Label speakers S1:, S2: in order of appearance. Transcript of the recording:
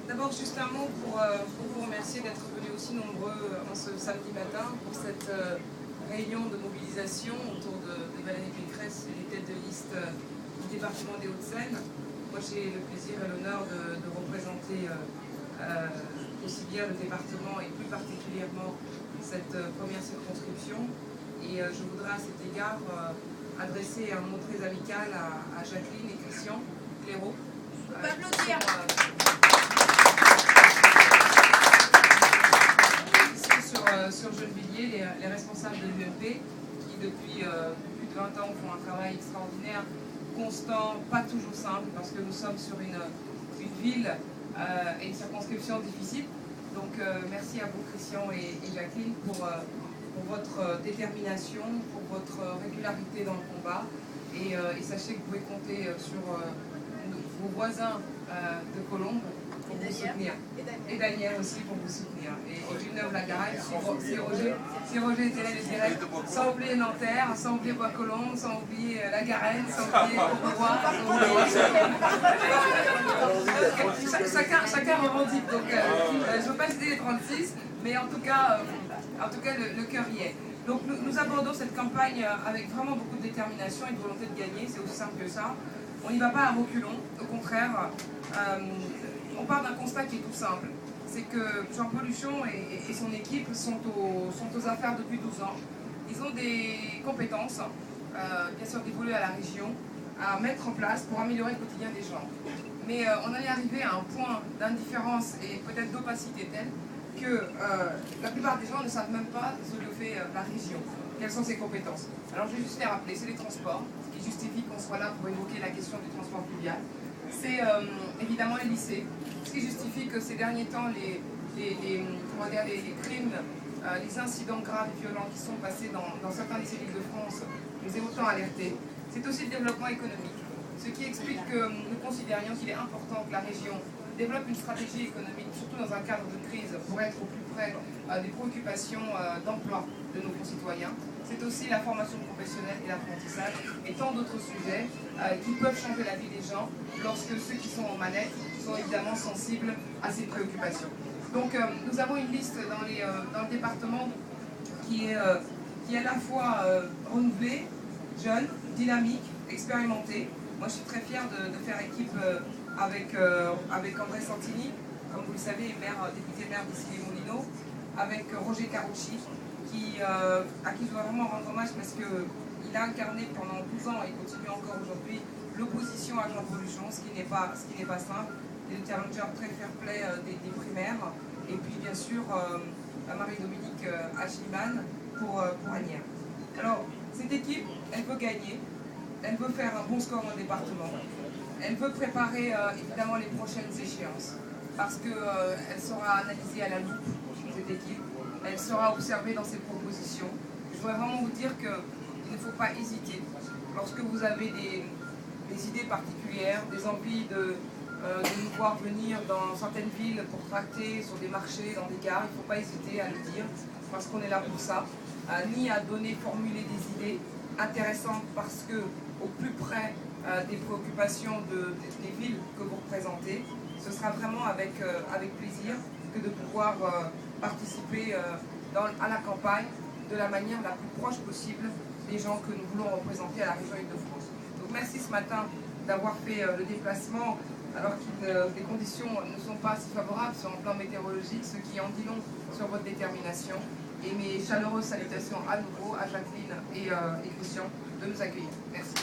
S1: D'abord, juste un mot pour vous remercier d'être venus aussi nombreux en ce samedi matin pour cette réunion de mobilisation autour de Valérie Pécresse et les têtes de liste du département des Hauts-de-Seine. Moi, j'ai le plaisir et l'honneur de représenter aussi bien le département et plus particulièrement cette première circonscription. Et je voudrais à cet égard adresser un mot très amical à Jacqueline et Christian Clairaut.
S2: On peut applaudir.
S1: Sur Gennevilliers, les responsables de l'UMP qui depuis plus de 20 ans font un travail extraordinaire, constant, pas toujours simple parce que nous sommes sur une ville et une circonscription difficile. Donc merci à vous Christian et Jacqueline pour votre détermination, pour votre régularité dans le combat et sachez que vous pouvez compter sur vos voisins de Colombes pour vous soutenir. Et Daniel aussi pour vous soutenir. Et Villeneuve-la-Garenne, si Roger était là, il dirait sans oublier Nanterre, sans oublier Bois-Colombes, sans oublier la Garenne, sans oublier Courbevoie. Chacun revendique. Donc je ne veux pas citer les 36, mais en tout cas le cœur y est. Donc nous abordons cette campagne avec vraiment beaucoup de détermination et de volonté de gagner, c'est aussi simple que ça. On n'y va pas à reculons, au contraire, on part d'un constat qui est tout simple. C'est que Jean-Paul Huchon et son équipe sont aux affaires depuis 12 ans. Ils ont des compétences, bien sûr dévolues à la région, à mettre en place pour améliorer le quotidien des gens. Mais on en est arrivé à un point d'indifférence et peut-être d'opacité telle que la plupart des gens ne savent même pas ce que fait la région, quelles sont ses compétences. Alors je vais juste les rappeler, c'est les transports, ce qui justifie qu'on soit là pour évoquer la question du transport fluvial. C'est évidemment les lycées, ce qui justifie que ces derniers temps, les crimes, les incidents graves et violents qui sont passés dans certains lycées d'Île-de-France nous aient autant alertés. C'est aussi le développement économique, ce qui explique que nous considérions qu'il est important que la région développe une stratégie économique, surtout dans un cadre de crise, pour être au plus près des préoccupations d'emploi de nos concitoyens. C'est aussi la formation professionnelle et l'apprentissage et tant d'autres sujets qui peuvent changer la vie des gens lorsque ceux qui sont aux manettes sont évidemment sensibles à ces préoccupations. Donc nous avons une liste dans le département qui est à la fois renouvelée, jeune, dynamique, expérimentée. Moi je suis très fière de faire équipe avec André Santini, comme vous le savez, député maire d'Issy-les-Moulineaux, avec Roger Carucci, à qui je dois vraiment rendre hommage parce qu'il a incarné pendant 12 ans et continue encore aujourd'hui l'opposition à Jean-Paul Huchon, ce qui n'est pas simple, des challengers très fair-play des primaires, et puis bien sûr Marie-Dominique Achliman pour Agnières. Alors, cette équipe, elle veut gagner, elle veut faire un bon score dans le département, elle veut préparer évidemment les prochaines échéances, parce qu'elle sera analysée à la loupe, cette équipe, elle sera observée dans ses propositions. Je voudrais vraiment vous dire qu'il ne faut pas hésiter. Lorsque vous avez des idées particulières, des envies de nous voir venir dans certaines villes pour tracter sur des marchés, dans des gares, il ne faut pas hésiter à le dire, parce qu'on est là pour ça, ni à formuler des idées intéressantes parce que au plus près des préoccupations des villes que vous représentez, ce sera vraiment avec plaisir que de pouvoir participer à la campagne de la manière la plus proche possible des gens que nous voulons représenter à la région Île-de-France. Donc merci ce matin d'avoir fait le déplacement alors que les conditions ne sont pas si favorables sur un plan météorologique, ce qui en dit long sur votre détermination. Et mes chaleureuses salutations à nouveau à Jacqueline et Christian de nous accueillir. Merci.